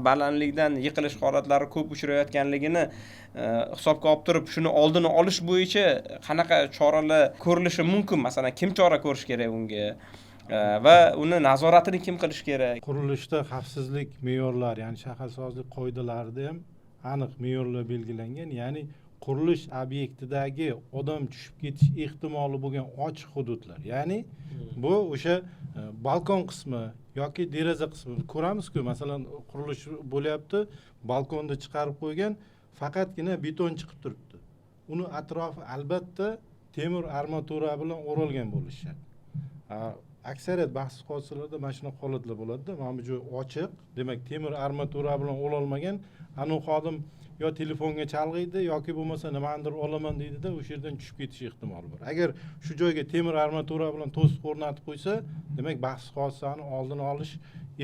balandlikdan yiqilish holatlari ko'p uchrayotganligini hisobga olib turib, shuni oldini olish bo'yicha qanaqa choralar ko'rilishi mumkin? Masalan, kim chora ko'rish kerak bunga? Va uni nazoratini kim qilish kerak? Qurilishda xavfsizlik me'yorlari, ya'ni shaharsozlik qoidalarida ham aniq me'yorlar belgilangan. Ya'ni qurilish obyektidagi odam tushib ketish ehtimoli bo'lgan ochiq hududlar. Ya'ni bu o'sha balkon qismi yoki deraza qismi ko'ramiz-ku, masalan, qurilish bo'lyapti, balkonda chiqarib qo'ygan, faqatgina beton chiqib turibdi. Uni atrofi albatta temir armatura bilan o'ralgan bo'lishi shart. Aksariyat baxtsiz hodisalarda mana shunaqa holatlar bo'ladi-da. Mana bu joy ochiq, demak temir armatura bilan o'ralmagan, anu xodim yo telefonga chalg'iydi yoki bo'lmasa nimadir olaman deydi-da, o'sha yerdan tushib ketish ehtimoli bor. Agar shu joyga temir armatura bilan to'siq o'rnatib qo'ysa, demak baxtsiz hodisani oldini olish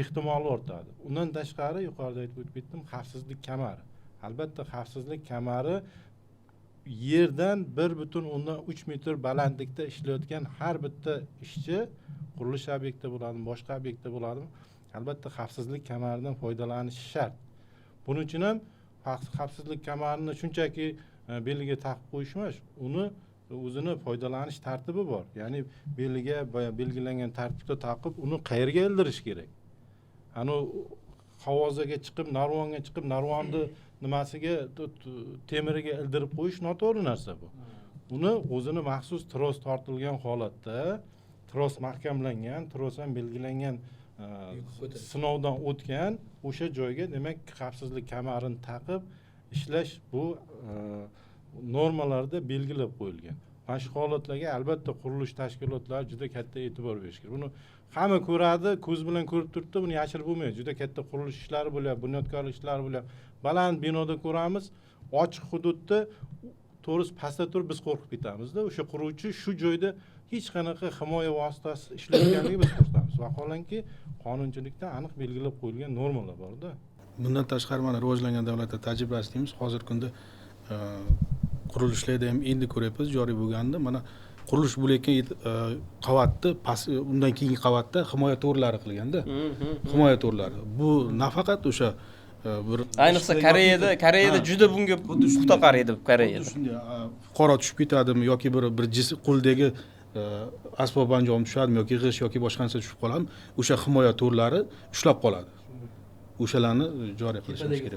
ehtimoli ortadi. Undan tashqari yuqorida aytib o'tdim, xavfsizlik kamari. Albatta xavfsizlik kamari yerdan 1,3 metr balandlikda ishlayotgan har bitta ishchi, qurilish obyektida bo'ladimi, boshqa obyektda bo'ladimi, albatta xavfsizlik kamaridan foydalanishi shart. Buning uchun ham xavfsizlik kamarini shunchaki beliga taqib qo'yish emas, uni o'zini foydalanish tartibi bor. Ya'ni beliga belgilangan tartibda taqib, uni qayerga ildirish kerak? Ani havozaga chiqib, narvonga chiqib, narvonni nimasiga, temiriga ildirib qo'yish noto'g'ri narsa bu. Uni o'zini maxsus tros tortilgan holatda, tros mahkamlangan, tros ham belgilangan sinovdan o'tgan o'sha joyga, demak, xavfsizlik kamarini taqib ishlash bu normalarida belgilab qo'yilgan. Mana shu holatlarga albatta qurilish tashkilotlari juda katta e'tibor berish kerak. Buni hamma ko'radi, ko'z bilan ko'rib turibdi, buni yashirib bo'lmaydi. Juda katta qurilish ishlari bo'lyapti, bunyodkorlik ishlari bo'lyapti. Baland binoda ko'ramiz, ochiq hududda to'g'risi pastda turib biz qo'rqib ketamiz-da. O'sha quruvchi shu joyda hech qanaqa himoya vositasi ishlatganligi biz qo'rqamiz. Vaholanki qonunchilikda aniq belgilab qo'yilgan normalar bor-da. Bundan tashqari mana rivojlangan davlatlar tajribasi deymiz. Hozirgi kunda qurilishlarda ham endi ko'ryapmiz, joriy bo'lganda mana qurilish bo'layotgan qavatni undan keyingi qavatda himoya to'rlari qilganda. Himoya to'rlari. Bu nafaqat o'sha bir ayniqsa Koreyada juda bunga puxta qaraydi Koreyada. Shunday qora tushib ketadimi yoki bir qo'ldagi asbob anjom tushadimi yoki g'isht yoki boshqa narsa tushib qoladimi, o'sha himoya to'rlari ushlab qoladi. O'shalarni joriy qilishimiz kerak.